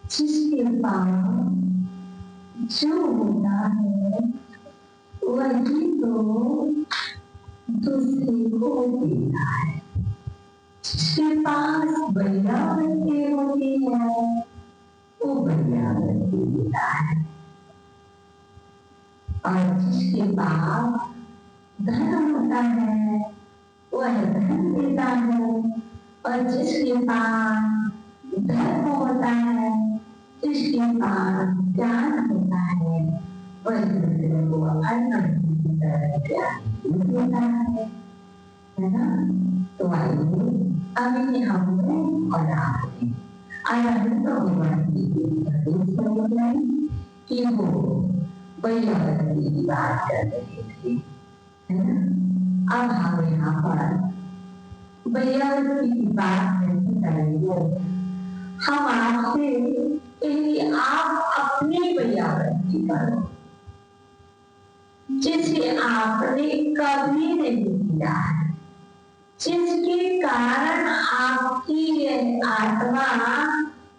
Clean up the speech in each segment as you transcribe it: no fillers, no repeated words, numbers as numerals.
जिसके पास जो होता है वही तो दूसरे को देता है। जिसके पास बढ़िया बच्चे होती है वो बढ़िया बच्चे देता है, और जिसके पास धन होता है वह धन देता है, और जिसके पास धर्म होता है, जिसके पास ज्ञान होता है, वह दूसरे को अन्न की तरह ज्ञान देता है ना। तो आइए अभी हमने और आपने आनंद भगवान की वो वैयावती की बात कर रहे थे, है ना। अब हम यहाँ पर वैयावती की बात नहीं करेंगे, हम आपसे आप अपनी वैयावती करो जिसे आपने कभी नहीं किया है, जिसके कारण आपकी यह आत्मा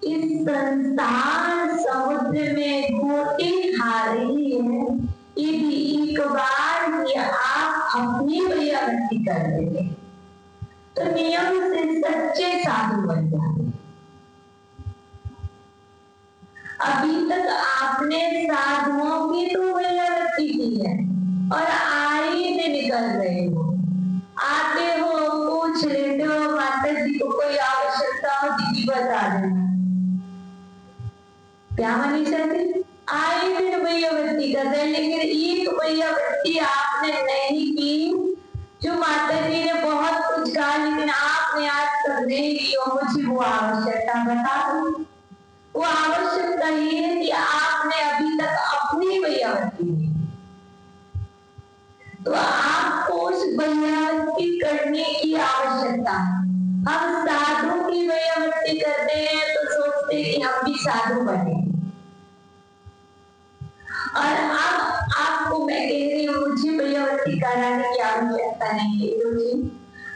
इस संसार समुद्र में गोते खा रही है। यदि एक बार ये आप अपनी वैयावती कर देते तो नियम से सच्चे साधु बन जाते। अभी तक आपने साधुओं की तो वैयावती की है और आए से निकल रहे हो, आते हो पूछ लेते हो माता जी को कोई आवश्यकता हो दीदी बता देना, क्या मनीषा जी आए फिर वैयावती कर रहे, लेकिन एक वैयावती आपने नहीं की जो माता जी ने बहुत कुछ कहा लेकिन आपने आज तक नहीं की, और मुझे वो आवश्यकता बता दो। वो आवश्यकता ये है कि आपने अभी तक अपनी वैयावती की, तो आपको उस वैयावती करने की आवश्यकता है। हम साधु की वैयावती करते हैं तो सोचते हैं कि हम भी साधु बने, और अब आपको मैं कह रही हूँ मुझे वैयावती कराने की आवश्यकता नहीं है गुरुजी।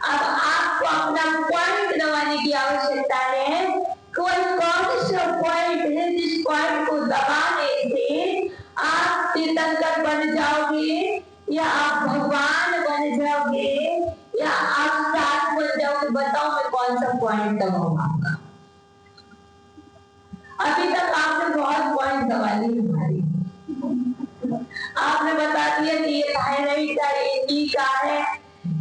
अब आपको अपना पॉइंट दबाने की आवश्यकता है। कोई कौन सा पॉइंट है जिस पॉइंट को दबाने से आप तीर्थंकर बन जाओगे, या आप भगवान बन जाओगे, या आप साधु बन जाओगे। बताओ मैं कौन सा पॉइंट दबाऊंगा आपका। अभी तक आपने बहुत पॉइंट दबा लिए हमारी। आपने बता दिया कि ये थायराइड का, ये नी का है,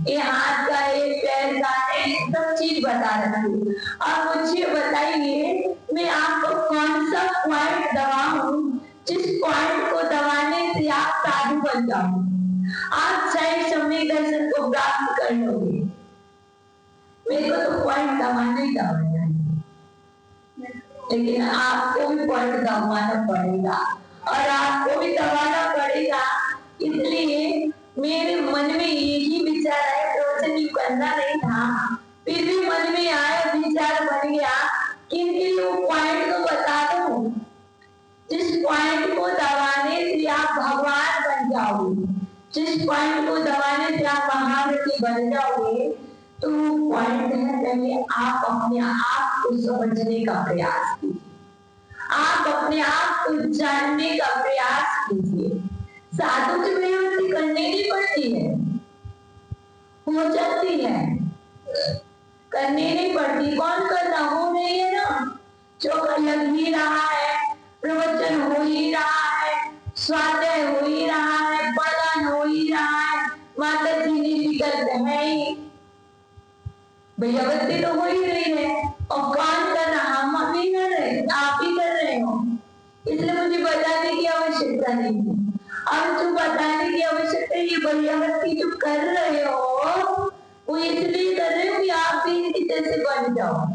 ये हाथ का, ये पैर का है, ये सब चीज बता रही। अब मुझे बताइए मैं आपको कौन सा पॉइंट दबाऊं जिस पॉइंट को दबाने से आप साधु बन जाओ, आप सही समय दर्शन को प्राप्त कर लोगे। मेरे को तो पॉइंट दबाना ही दबाना है, लेकिन आपको भी पॉइंट दबाना पड़ेगा और आपको भी दबाना पड़ेगा। इसलिए मेरे मन में यही विचार है, प्रवचन करना नहीं था, फिर भी मन में आया विचार पाओगे। जिस पॉइंट को दबाने से आप महारथी बन जाओगे, तो पॉइंट है पहले आप अपने आप को समझने का प्रयास कीजिए, आप अपने आप को जानने का प्रयास कीजिए। साधु की प्रवृत्ति करनी नहीं पड़ती है, हो जाती है, करनी नहीं पड़ती। कौन करना हो नहीं है ना, चौका लग ही रहा है, प्रवचन हो ही रहा है, स्वाध्याय हो ही रहा है, पारायण हो ही रहा है, माता जी निर्विकल्प है ही, भैयावती तो हो ही रही है। और कौन कर रहा, हम अभी कर रहे, आप ही कर रहे हो, इसलिए मुझे बताने की आवश्यकता नहीं है। अब जो बताने की आवश्यकता है, ये भैयावती जो कर रहे हो वो इसलिए कर रहे हो कि आप भी इसी जैसे बन जाओ,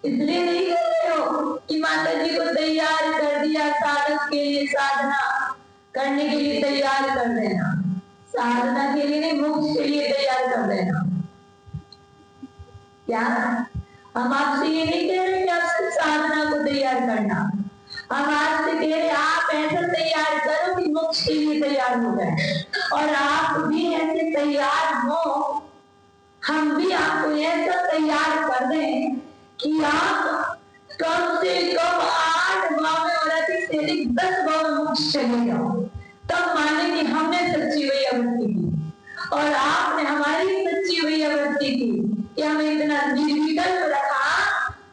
इसलिए नहीं कर रहे हो कि माता जी को तैयार कर दिया साधक के लिए, साधना करने के लिए तैयार कर देना, साधना के लिए नहीं, मोक्ष के लिए तैयार कर देना। क्या हम आपसे ये नहीं कह रहे कि आप साधना को तैयार करना, हम आपसे कह रहे आप ऐसा तैयार करो कि मोक्ष के लिए तैयार हो जाए, और आप भी ऐसे तैयार हो, हम भी आपको ऐसा तैयार कर दें कि आप कम से कम 8 भाव में और अधिक से अधिक 10 भाव में मोक्ष चले जाओ, तब माने कि हमने सच्ची भैयावती की और आपने हमारी सच्ची भैयावती की कि हमें इतना निर्विकल्प रखा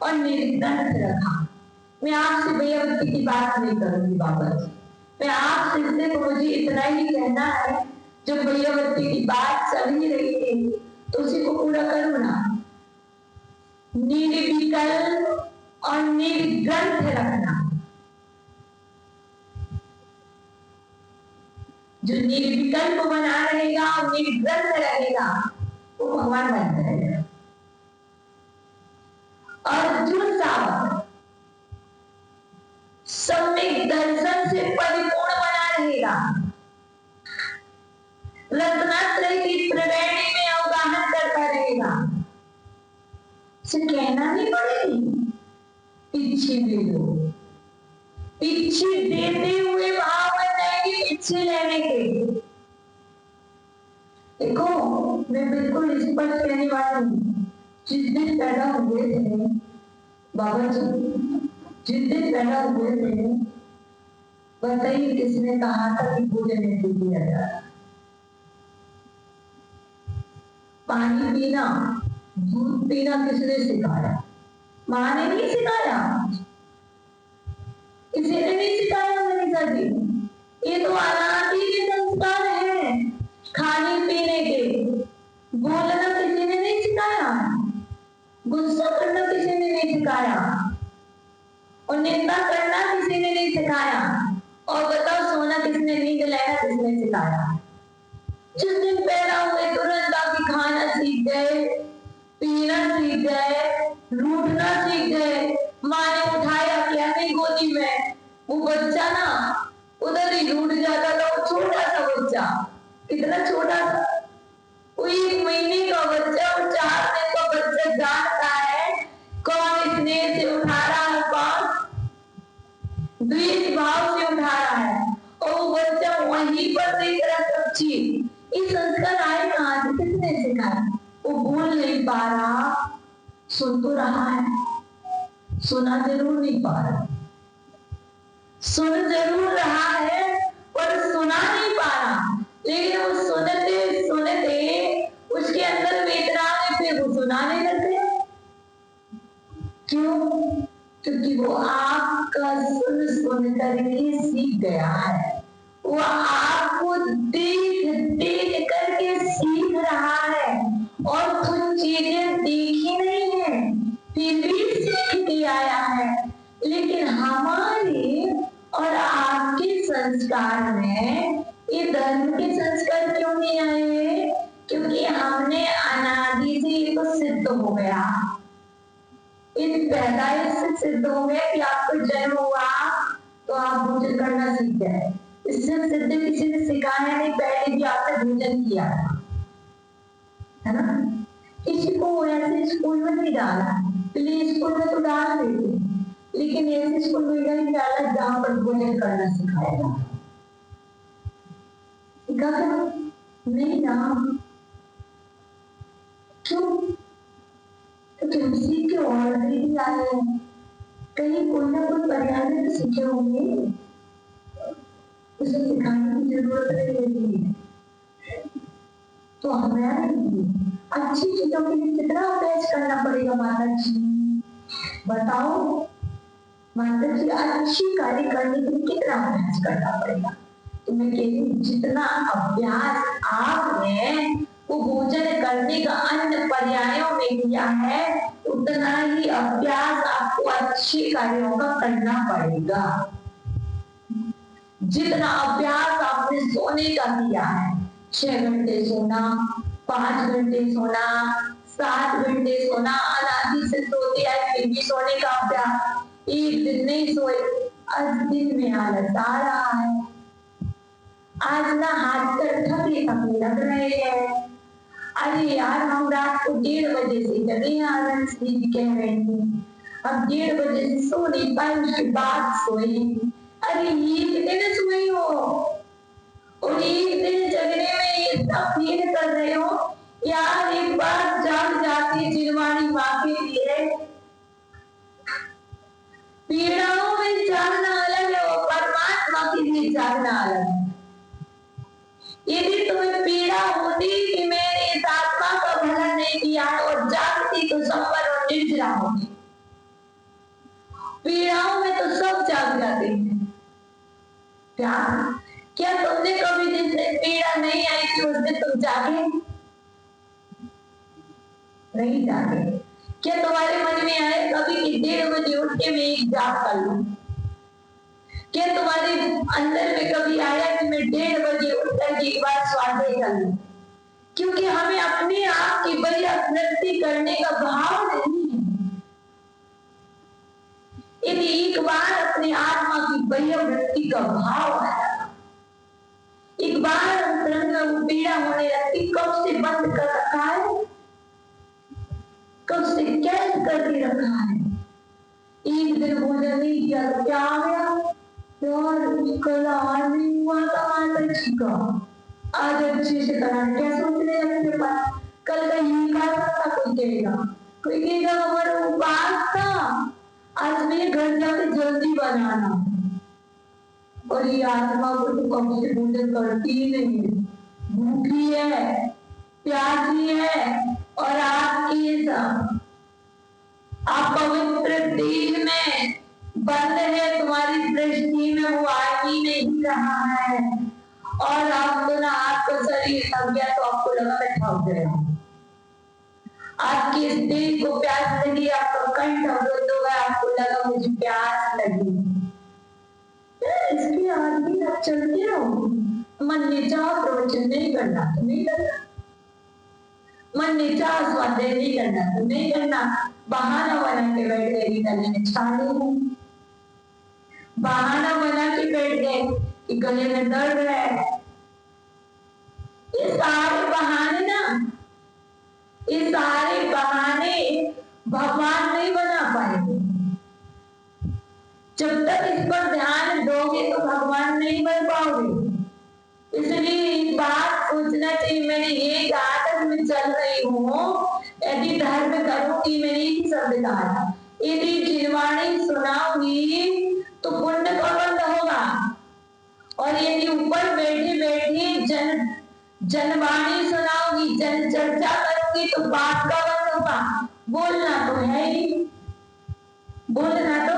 और निर्ग्रंथ रखा। मैं आपसे भैयावती की बात नहीं करूंगी बाबा जी, मैं आपसे सिर्फ मुझे इतना ही कहना है, जो भैयावती की बात चल ही रही थी तो उसी को पूरा करूँ ना। निर्विकल्प और निर्ग्रंथ रखना, जो निर्विकल्प बना रहेगा और निर्ग्रंथ रहेगा वो भगवान बन जाएगा। और जो सावक सम्यक दर्शन से परिपूर्ण बना रहेगा, रत्नात्रय की त्रिवेणी में अवगाहन करता रहेगा, उसे कहना नहीं पड़ेगी पीछे ले लो, पीछे देते हुए भाव बन जाएंगे पीछे लेने के। देखो मैं बिल्कुल स्पष्ट कहने वाली हूँ, जिस दिन पैदा हुए थे बाबा जी, जिस दिन पैदा हुए थे, बताइए किसने कहा था कि भोजन नहीं दिया जाता, पानी पीना, दूध पीना किसने सिखाया? माँ ने नहीं सिखाया, किसी ने नहीं सिखाया मनीषा जी। ये तो अनादि के संस्कार है, खाने पीने के। बोलना किसी ने नहीं सिखाया, गुस्सा करना किसी ने नहीं सिखाया, और निंदा करना किसी ने नहीं सिखाया, और बताओ सोना किसने, नींद लेना किसने सिखाया? जिस दिन पैदा हुए तुरंत आके खाना सीख गए, पीना सीख गए, रूठना सीख गए। माँ ने उठाया क्या नहीं गोदी में, वो बच्चा ना उधर ही रूठ जाता था। वो छोटा सा बच्चा, कितना छोटा था, वो 1 महीने का बच्चा और 4 दिन का बच्चा जानता है कौन स्नेह से उठा रहा है, कौन द्वेष भाव से उठा रहा है, और वो बच्चा वहीं पर देख रहा सब चीज। ये संस्कार आए कहाँ से, किसने सिखाया? वो बोल नहीं पा रहा, सुन तो रहा है, सुना जरूर नहीं पा रहा, सुन जरूर रहा है पर सुना नहीं पा रहा। लेकिन वो सुनते सुनते उसके अंदर वेदना में फिर वो सुनाने लगते। क्यों? क्योंकि वो आपका सुन सुन करके सीख गया है, वो आपको देख देख करके सीख रहा है, और कुछ चीजें देखी नहीं है फिर भी सीख के आया है। लेकिन हमारे और आपके संस्कार में ये धर्म के संस्कार क्यों नहीं आए? क्योंकि हमने अनादि से ये तो सिद्ध हो गया, इस पैदाइश से सिद्ध हो गया कि आपको जन्म हुआ तो आप भोजन करना सीख गए। इससे सिद्ध किसी ने सिखाया नहीं, पहले भी आपने भोजन किया है ना। किसी को ऐसे स्कूल में नहीं डाला, प्ले स्कूल में तो डाल देते, लेकिन ऐसे स्कूल में नहीं डाला जहाँ पर भोजन करना सिखाया। उनका क्या नहीं ना, क्यों? तो तुलसी के ऑलरेडी आए हैं, कहीं कोई ना कोई पर्याय में तो सीखे होंगे, उसे सिखाने की जरूरत नहीं है। तो हमारे लिए अच्छी चीजों के लिए कितना अभ्यास करना पड़ेगा माता जी, बताओ माता जी, अच्छी कार्य करने के लिए कितना अभ्यास करना पड़ेगा? तो मैं कहती हूँ जितना अभ्यास आपने वो भोजन करने का अन्य पर्यायों में किया है, उतना ही अभ्यास आपको अच्छे कार्यों का करना पड़ेगा। जितना अभ्यास आपने सोने का किया है, 6 घंटे सोना, 5 घंटे सोना, 7 घंटे सोना, अनादि से सोते आए फिर भी सोने का अभ्यास, एक दिन नहीं सोए, आज दिन में आलस आ रहा है, आज ना हाथ पर थके थके लग रहे हैं, अरे यार हम रात को 1:30 बजे से जगे, आनंद दीदी कह रही थी अब 1:30 बजे से सो नहीं पाए, उसके बाद सोई। अरे एक दिन सोई हो और एक दिन जगने में ये सब फील कर रहे हो यार, एक बार जाग जाती जिनवाणी माँ के लिए। पीड़ाओं में जागना अलग है और परमात्मा के लिए जागना अलग है। यदि तुम्हें पीड़ा होती कि मैंने इस आत्मा का भला नहीं किया है और जागती तो संवर और निर्जरा होती। पीड़ाओं में तो सब जाग जाते हैं। क्या तुमने कभी जिस दिन पीड़ा नहीं आई थी उस दिन तुम जागे नहीं? जागे। क्या तुम्हारे मन में आए कभी कि 1:30 बजे उठ के मैं एक जाग कर लूं? क्या तुम्हारे अंदर में कभी आया कि मैं 1:30 बजे उठकर एक बार स्वाध्याय कर लूं? क्योंकि हमें अपने आप की बड़ी अभिव्यक्ति करने का भाव नहीं है। यदि एक बार अपनी आत्मा की बड़ी अभिव्यक्ति का भाव आया, एक बार अंतरंग में पीड़ा होने लगती, कब से बंद कर रखा है, कब से कैद करके रखा है। एक दिन भोजन नहीं किया तो क्या आ गया यार, कल आज नहीं हुआ था माता जी का, आज अच्छे से करना, क्या सोच रहे हैं अपने पास, कल का यही खा सकता, कोई कहेगा हमारा उपवास था, आज मेरे घर जाके जल्दी बनाना। और ये आत्मा को तो कब से भोजन करती ही नहीं है, भूखी है, प्यासी है, और आपकी ये सब आप पवित्र देह में बंद है, तुम्हारी दृष्टि में वो आ ही नहीं रहा है, और आपको ना आपका शरीर थक गया तो आपको लगा मैं थक गया, आपकी इस देह को प्यास लगी, आपका कंठ अवरुद्ध हो गया, आपको लगा मुझे प्यास लगी, इसके आदमी आप चलते रहो। मन ने चाह प्रवचन नहीं करना तो नहीं करना, मन ने चाह स्वाध्याय नहीं करना तो नहीं करना, बहाना बना के बैठ गए गले में छाले हूं, बहाना बना के बैठ गए कि गले में दर्द है। ये सारे बहाने ना, ये सारे बहाने भगवान नहीं बना पाएंगे। जब तक इस पर ध्यान दोगे तो भगवान नहीं बन पाओगे। इसलिए एक बात सोचना चाहिए, मैंने ये कहा था मैं चल रही हूँ, यदि धर्म करूंगी, मैंने एक शब्द कहा था, यदि जिनवाणी सुनाऊंगी तो पुण्य का बंद होगा, और यदि ऊपर बैठे बैठे जनवाणी सुनाऊंगी, जन चर्चा करूंगी तो बात का बंद होगा। बोलना तो है ही, बोलना तो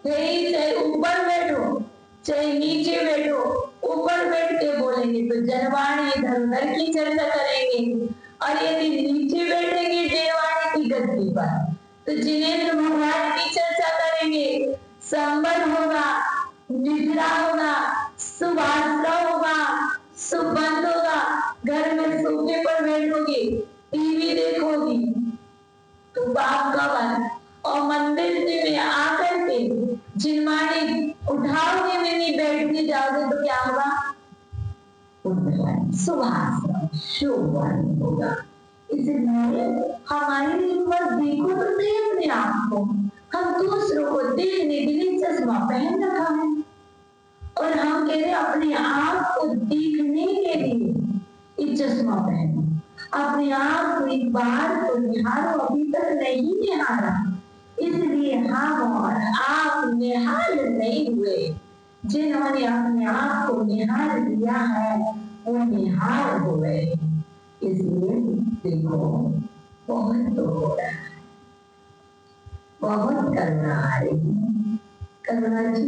है ही, चाहे ऊपर बैठो चाहे नीचे बैठो, ऊपर बैठ के बोलेंगे तो जनवाणी इधर उधर की चर्चा करेंगे, और यदि नीचे बैठेंगे जनवाणी की गद्दी पर तो जिनेंद्र भगवान की चर्चा करेंगे, संबल होगा, निद्रा होगा, सुभाषा होगा, सुबंध होगा, घर में सोफे पर बैठोगे, टीवी देखोगी तो बाप का बन, और मंदिर में आकर के जिनवाणी उठाओगे में नहीं बैठने जाओगे तो क्या होगा, सुभाषा शोभन होगा। इसलिए हमारे ऊपर देखो तो सही अपने आप को, हम दूसरों को देखने के लिए चश्मा पहन रखा है, और हम कह रहे अपने आप को देखने के लिए चश्मा पहनो, अपने आप को एक बार तो निहारो, अभी तक नहीं निहारा, इसलिए हम और आप निहाल नहीं हुए। जिन्होंने अपने आप को निहाल लिया है वो निहाल हो गए। इसलिए देखो बहुत तो हो रहा है, बहुत करुणा आ रही है, करुणा जी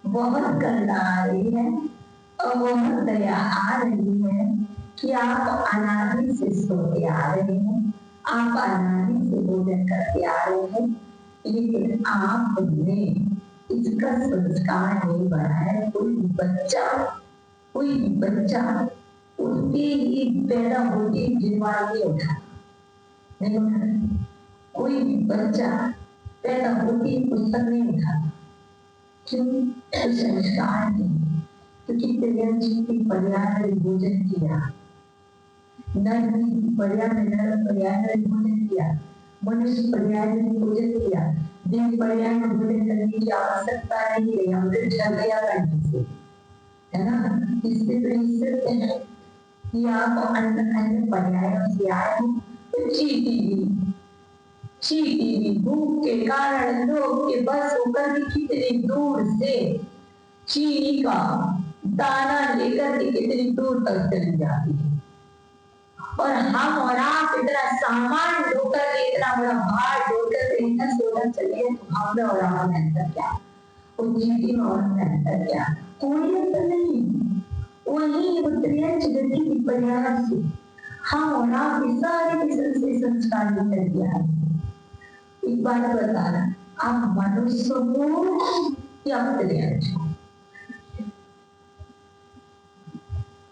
बहुत करुणा आ रही है और बहुत दया आ रही है कि आप अनादि से सोते आ रहे हैं, आप अनादि से भोजन करके आ रहे हैं, लेकिन आपने इसका संस्कार नहीं बढ़ाया। कोई बच्चा उसके ही पैदा होते जिनवार नहीं उठा, नहीं उठा, कोई बच्चा पैदा होते पुस्तक नहीं उठा। क्यों? संस्कार नहीं, क्योंकि त्रियंशी की पर्याय में भोजन किया, नर की पर्याय में नर पर्याय में भोजन किया, मनुष्य पर्याय में भोजन किया, देव पर्याय में भोजन करने की आवश्यकता नहीं है, अमृत चल गया करने से, है ना। इससे तो इससे है कि आप अन्य पर्यायों से आए हो तो चीटी भूख के कारण लोग के बस होकर भी कितनी दूर से चीनी का दाना लेकर के कितनी दूर तक चली जाती है, और हम और आप इतना सामान ढोकर के, इतना बड़ा भार ढोकर के इतना सोना चलिए, तो हम और आप में अंतर क्या, और चीटी में और अंतर क्या, कोई अंतर नहीं। वही उत्तरीय गति की पर्याय से हम और आप सारे से संस्कार निकल गया है। एक बात बताना, आप मनुष्य हो या उत्तरीय?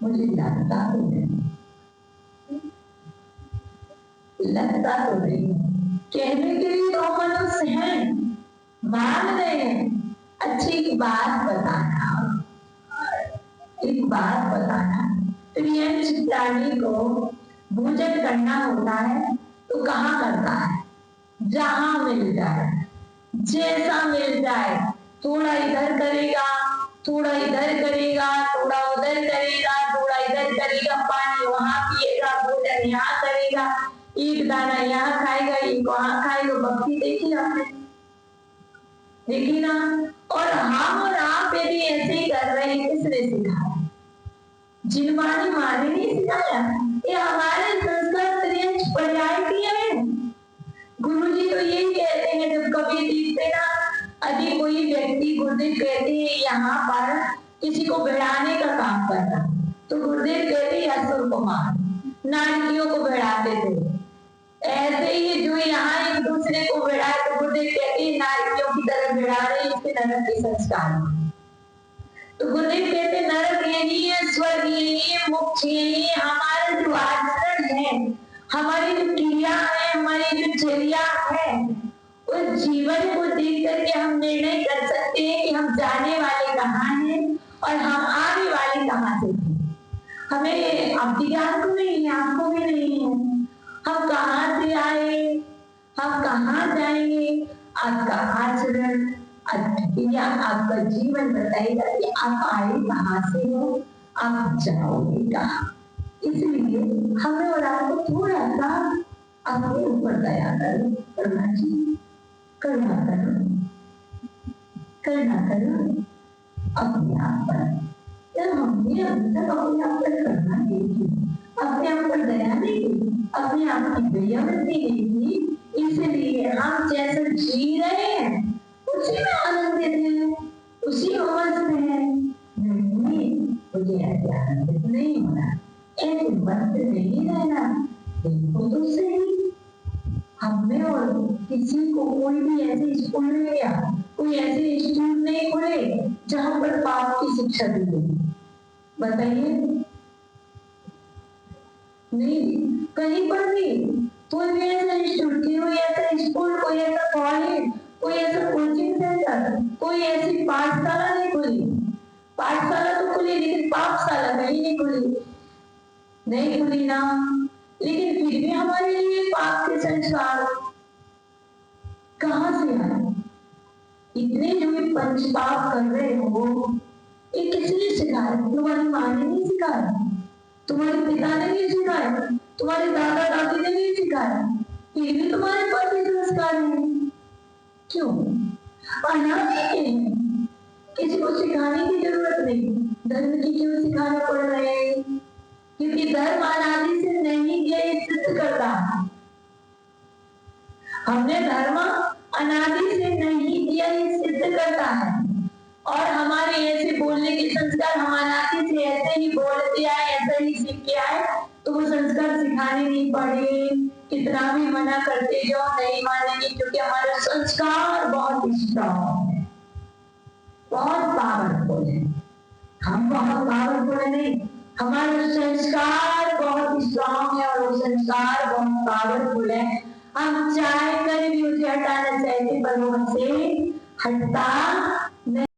मुझे लगता तो नहीं, लगता तो नहीं, कहने के लिए तो मनुष्य हैं, मान रहे हैं। अच्छी बात बताना, एक बात बताना, त्रियंश प्राणी को भोजन करना होता है तो कहाँ करता है? जहां मिल जाए, जैसा मिल जाए, थोड़ा इधर करेगा, थोड़ा इधर करेगा, थोड़ा उधर करेगा, थोड़ा इधर करेगा, पानी वहां पिएगा, भोजन यहाँ करेगा, एक दाना यहाँ खाएगा, एक वहां खाएगा। भक्ति देखी आपने, देखी ना। और हम और आप यदि ऐसे ही कर रहे हैं, किसने सिखाया? जिनवानी माने नहीं सिखाया, ये हमारे संस्कार त्रियंश पर्याय किए हैं। गुरु जी तो यही कहते हैं, जब कभी देखते ना यदि कोई व्यक्ति, गुरुदेव कहते हैं यहाँ पर किसी को भिड़ाने का काम करना, तो गुरुदेव कहते हैं असुर को मार, नारियों को भिड़ाते थे। ऐसे ही जो यहाँ एक दूसरे को भिड़ाए तो गुरुदेव कहते हैं नारियों की तरह भिड़ा रहे, इसके नरक के संस्कार। तो गुरुदेव कहते नरक यही है, स्वर्ग यही है, मोक्ष यही है। हमारा जो आचरण है, हमारी जो क्रिया है, हमारी जो चर्या है, उस जीवन को देख करके हम निर्णय कर सकते हैं कि हम जाने वाले कहाँ हैं और हम आने वाले कहाँ से थे। हमें अब ज्ञान को नहीं है, आपको भी नहीं है, हम कहाँ से आए, हम कहाँ जाएंगे। आपका आचरण या आपका जीवन बताएगा कि आप आए कहाँ से हो, आप जाओगे कहाँ। इसलिए हमें और आपको थोड़ा सा अपने ऊपर दया करो, करुणा जी, करुणा करो, करुणा करो अपने आप पर। जब हमने अभी तक अपने आप पर करुणा नहीं की, अपने आप पर दया नहीं की, अपने आप की दयावृत्ति नहीं की, इसलिए हम जैसे जी रहे हैं उसी में आनंदित है, उसी में मस्त है। नहीं, मुझे ऐसे आनंदित नहीं होना, ऐसे मस्त नहीं रहना। देखो तो सही, हमें और किसी को कोई भी ऐसे स्कूल नहीं गया, कोई ऐसे इंस्टीट्यूट नहीं खुले जहां पर पाप की शिक्षा दी गई, बताइए। नहीं, कहीं पर भी कोई भी ऐसा इंस्टीट्यूट, कोई ऐसा स्कूल, कोई ऐसा कॉलेज, कोई ऐसा कोचिंग सेंटर, कोई ऐसी पाठशाला नहीं खुली। पाठशाला तो खुली लेकिन पाठशाला कहीं नहीं खुली, नहीं खुली ना। लेकिन फिर भी हमारे लिए पाप के संस्कार कहाँ से आए? इतने जो भी पंच पाप कर रहे हो, ये किसने सिखाया? तुम्हारी माँ ने नहीं सिखाया, तुम्हारे पिता ने नहीं सिखाया, तुम्हारे दादा दादी ने नहीं सिखाया, ये भी तुम्हारे पास ही संस्कार है। क्यों? अनादि के हैं, किसी को सिखाने की जरूरत नहीं। धर्म की क्यों सिखाने पड़ रहे हैं? क्योंकि धर्म अनादि से नहीं ये सिद्ध करता। हमने धर्म अनादि से नहीं किया, ये सिद्ध करता है। और हमारे ऐसे बोलने के संस्कार हम अनादि से ऐसे ही बोलते आए, ऐसे ही सीख के आए, तो वो संस्कार सिखाने नहीं पड़े। कितना भी मना करते जाओ नहीं मानेंगे, क्योंकि हमारा संस्कार बहुत स्ट्रॉन्ग है, बहुत पावरफुल है। हम बहुत पावरफुल नहीं, हमारा संस्कार बहुत स्ट्रॉन्ग है और वो संस्कार बहुत पावरफुल है। हम चाहे कर भी उसे हटाना चाहते, पर वो हमसे हटता नहीं।